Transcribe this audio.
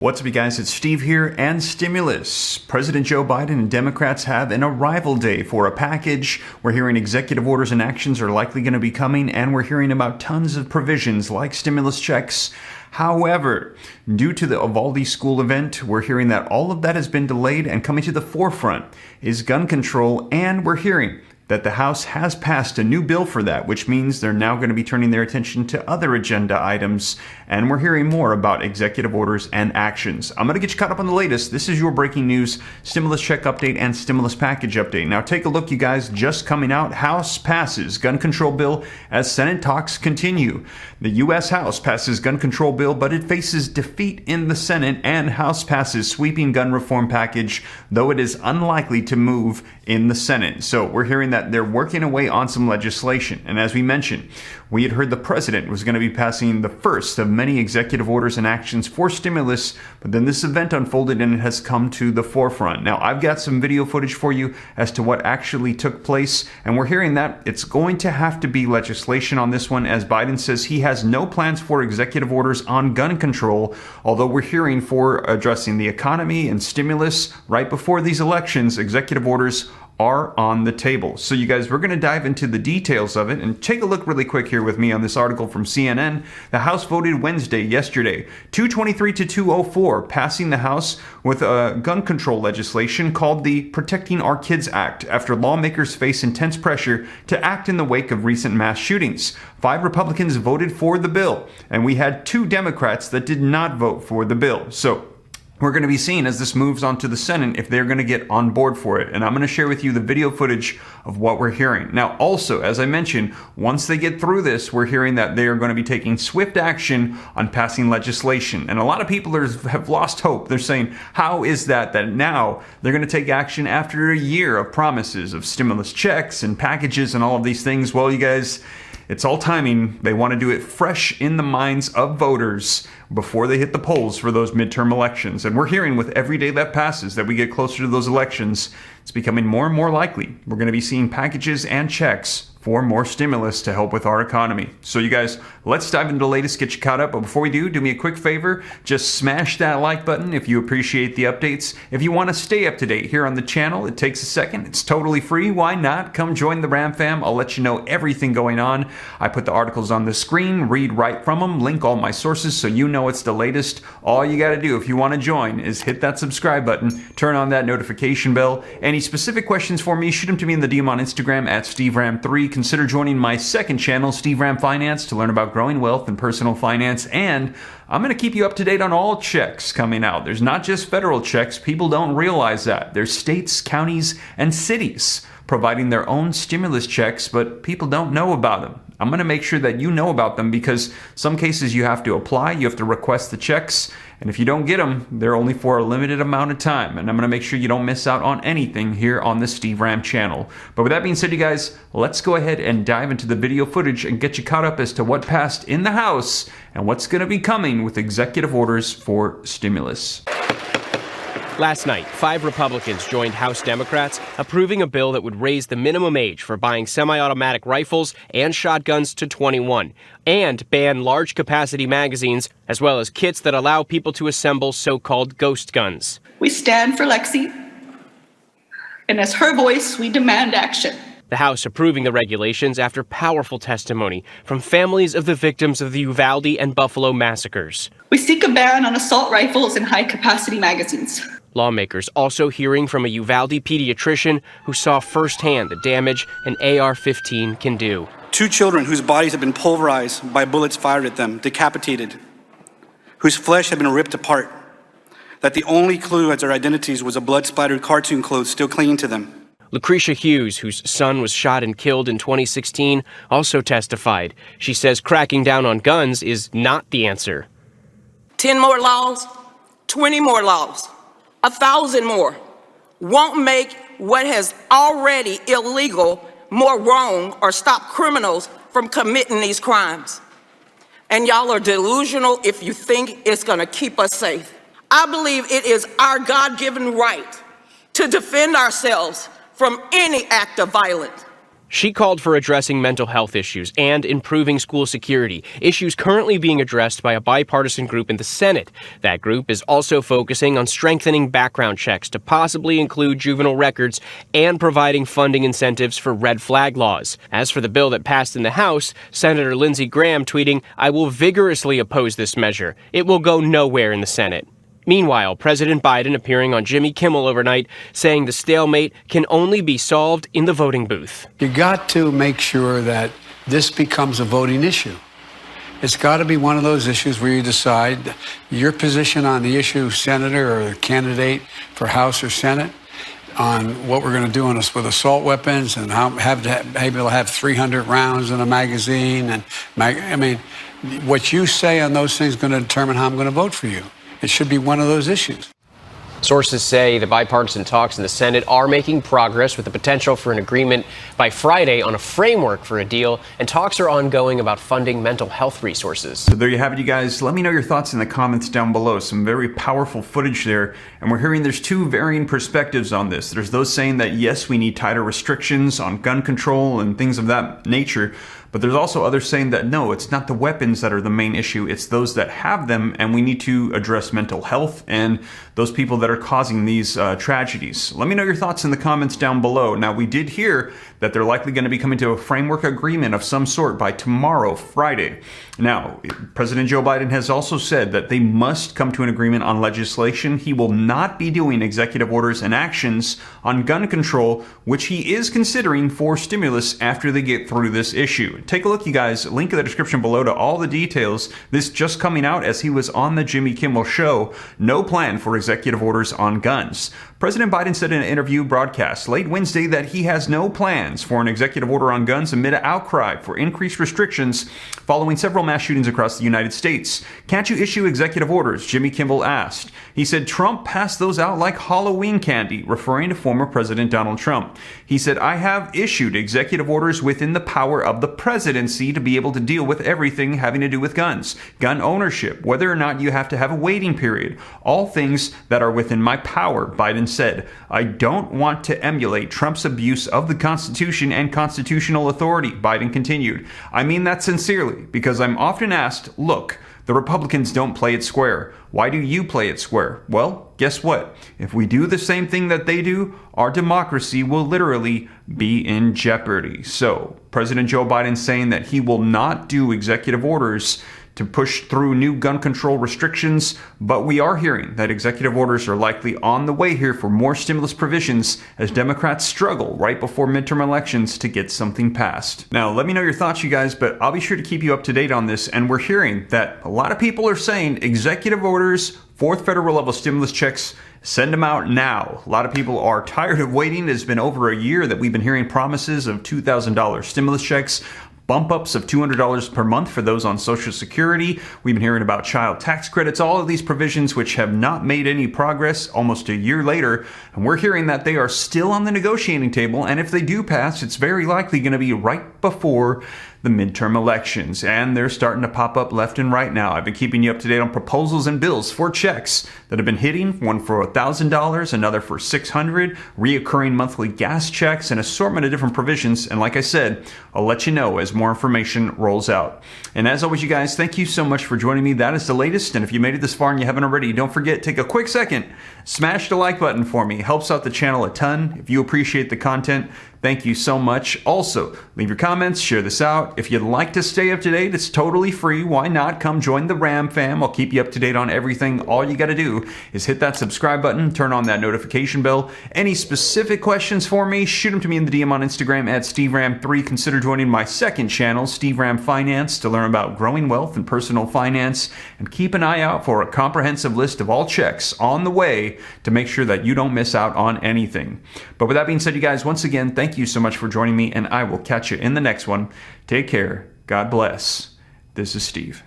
What's up, you guys? It's Steve here, and stimulus. President Joe Biden and Democrats have an arrival day for a package. We're hearing executive orders and actions are likely going to be coming, and we're hearing about tons of provisions like stimulus checks. However, due to the Uvalde school event, we're hearing that all of that has been delayed, and coming to the forefront is gun control, and we're hearing that the House has passed a new bill for that, which means they're now going to be turning their attention to other agenda items, and we're hearing more about executive orders and actions. I'm going to get you caught up on the latest. This is your breaking news, stimulus check update and stimulus package update. Now take a look, you guys, just coming out. House passes gun control bill as Senate talks continue. The U.S. House passes gun control bill, but it faces defeat in the Senate, and House passes sweeping gun reform package, though it is unlikely to move in the Senate. So we're hearing that they're working away on some legislation. And as we mentioned, we had heard the president was going to be passing the first of many executive orders and actions for stimulus, but then this event unfolded and it has come to the forefront. Now, I've got some video footage for you as to what actually took place, and we're hearing that it's going to have to be legislation on this one, as Biden says he has no plans for executive orders on gun control, although we're hearing for addressing the economy and stimulus right before these elections, executive orders are on the table. So you guys, we're going to dive into the details of it and take a look really quick here with me on this article from CNN. The House voted yesterday, 223 to 204, passing the House with a gun control legislation called the Protecting Our Kids Act, after lawmakers face intense pressure to act in the wake of recent mass shootings. 5 Republicans voted for the bill, and we had 2 Democrats that did not vote for the bill. So we're going to be seeing as this moves on to the Senate if they're going to get on board for it. And I'm going to share with you the video footage of what we're hearing. Now, also, as I mentioned, once they get through this, we're hearing that they are going to be taking swift action on passing legislation. And a lot of people have lost hope. They're saying, how is that now they're going to take action after a year of promises of stimulus checks and packages and all of these things? Well, you guys, it's all timing. They want to do it fresh in the minds of voters before they hit the polls for those midterm elections. And we're hearing with every day that passes that we get closer to those elections, it's becoming more and more likely we're going to be seeing packages and checks for more stimulus to help with our economy. So you guys, let's dive into the latest, get you caught up. But before we do me a quick favor, just smash that like button if you appreciate the updates. If you want to stay up to date here on the channel, it takes a second. It's totally free. Why not? Come join the Ram fam. I'll let you know everything going on. I put the articles on the screen, read right from them, link all my sources so you know it's the latest. All you got to do if you want to join is hit that subscribe button, turn on that notification bell. Any specific questions for me, shoot them to me in the DM on Instagram at SteveRam3. Consider joining my second channel, Steve Ram Finance, to learn about growing wealth and personal finance. And I'm going to keep you up to date on all checks coming out. There's not just federal checks. People don't realize that. There's states, counties, and cities providing their own stimulus checks, but people don't know about them. I'm going to make sure that you know about them, because some cases you have to apply, you have to request the checks, and if you don't get them, they're only for a limited amount of time. And I'm going to make sure you don't miss out on anything here on the Steve Ram channel. But with that being said, you guys, let's go ahead and dive into the video footage and get you caught up as to what passed in the House and what's going to be coming with executive orders for stimulus. Last night, 5 Republicans joined House Democrats approving a bill that would raise the minimum age for buying semi-automatic rifles and shotguns to 21, and ban large-capacity magazines, as well as kits that allow people to assemble so-called ghost guns. We stand for Lexi, and as her voice, we demand action. The House approving the regulations after powerful testimony from families of the victims of the Uvalde and Buffalo massacres. We seek a ban on assault rifles and high-capacity magazines. Lawmakers also hearing from a Uvalde pediatrician who saw firsthand the damage an AR-15 can do. 2 children whose bodies have been pulverized by bullets fired at them, decapitated, whose flesh had been ripped apart, that the only clue as their identities was a blood-splattered cartoon clothes still clinging to them. Lucretia Hughes, whose son was shot and killed in 2016, also testified. She says cracking down on guns is not the answer. 10 more laws, 20 more laws, 1,000 more won't make what has already illegal more wrong or stop criminals from committing these crimes. And y'all are delusional if you think it's going to keep us safe. I believe it is our God-given right to defend ourselves from any act of violence. She called for addressing mental health issues and improving school security, issues currently being addressed by a bipartisan group in the Senate. That group is also focusing on strengthening background checks to possibly include juvenile records and providing funding incentives for red flag laws. As for the bill that passed in the House, Senator Lindsey Graham tweeting, "I will vigorously oppose this measure. It will go nowhere in the Senate." Meanwhile, President Biden appearing on Jimmy Kimmel overnight, saying the stalemate can only be solved in the voting booth. You got to make sure that this becomes a voting issue. It's got to be one of those issues where you decide your position on the issue, senator or candidate for House or Senate, on what we're going to do on us with assault weapons and how able to have 300 rounds in a magazine. And I mean, what you say on those things is going to determine how I'm going to vote for you. It should be one of those issues. Sources say the bipartisan talks in the Senate are making progress with the potential for an agreement by Friday on a framework for a deal, and talks are ongoing about funding mental health resources. So there you have it, you guys. Let me know your thoughts in the comments down below. Some very powerful footage there, and we're hearing there's two varying perspectives on this. There's those saying that yes, we need tighter restrictions on gun control and things of that nature, but there's also others saying that no, it's not the weapons that are the main issue, it's those that have them, and we need to address mental health and those people that are causing these tragedies. Let me know your thoughts in the comments down below. Now, we did hear that they're likely going to be coming to a framework agreement of some sort by tomorrow, Friday. Now, President Joe Biden has also said that they must come to an agreement on legislation. He will not be doing executive orders and actions on gun control, which he is considering for stimulus after they get through this issue. Take a look, you guys. Link in the description below to all the details. This just coming out as he was on the Jimmy Kimmel show. No plan for executive orders on guns. President Biden said in an interview broadcast late Wednesday that he has no plans for an executive order on guns amid an outcry for increased restrictions following several mass shootings across the United States. Can't you issue executive orders? Jimmy Kimmel asked. He said Trump passed those out like Halloween candy, referring to former President Donald Trump. He said, I have issued executive orders within the power of the presidency to be able to deal with everything having to do with guns, gun ownership, whether or not you have to have a waiting period, all things that are within my power, Biden said. I don't want to emulate Trump's abuse of the Constitution and constitutional authority, Biden continued. I mean that sincerely, because I'm often asked, look, the Republicans don't play it square. Why do you play it square? Well, guess what? If we do the same thing that they do, our democracy will literally be in jeopardy. So, President Joe Biden saying that he will not do executive orders to push through new gun control restrictions, but we are hearing that executive orders are likely on the way here for more stimulus provisions as Democrats struggle right before midterm elections to get something passed. Now, let me know your thoughts, you guys, but I'll be sure to keep you up to date on this, and we're hearing that a lot of people are saying executive orders, fourth federal level stimulus checks, send them out now. A lot of people are tired of waiting. It's been over a year that we've been hearing promises of $2,000 stimulus checks, bump ups of $200 per month for those on Social Security. We've been hearing about child tax credits, all of these provisions which have not made any progress almost a year later. And we're hearing that they are still on the negotiating table. And if they do pass, it's very likely going to be right before the midterm elections, and they're starting to pop up left and right now. I've been keeping you up to date on proposals and bills for checks that have been hitting, one for $1,000, another for $600, reoccurring monthly gas checks, an assortment of different provisions. And like I said, I'll let you know as more information rolls out. And as always, you guys, thank you so much for joining me. That is the latest. And if you made it this far and you haven't already, don't forget, take a quick second, smash the like button for me. It helps out the channel a ton. If you appreciate the content, thank you so much. Also, leave your comments, share this out. If you'd like to stay up to date, it's totally free. Why not? Come join the Ram fam. I'll keep you up to date on everything. All you got to do is hit that subscribe button, turn on that notification bell. Any specific questions for me, shoot them to me in the DM on Instagram at SteveRam3. Consider joining my second channel, Steve Ram Finance, to learn about growing wealth and personal finance. And keep an eye out for a comprehensive list of all checks on the way to make sure that you don't miss out on anything. But with that being said, you guys, once again, thank you so much for joining me, and I will catch you in the next one. Take care. God bless. This is Steve.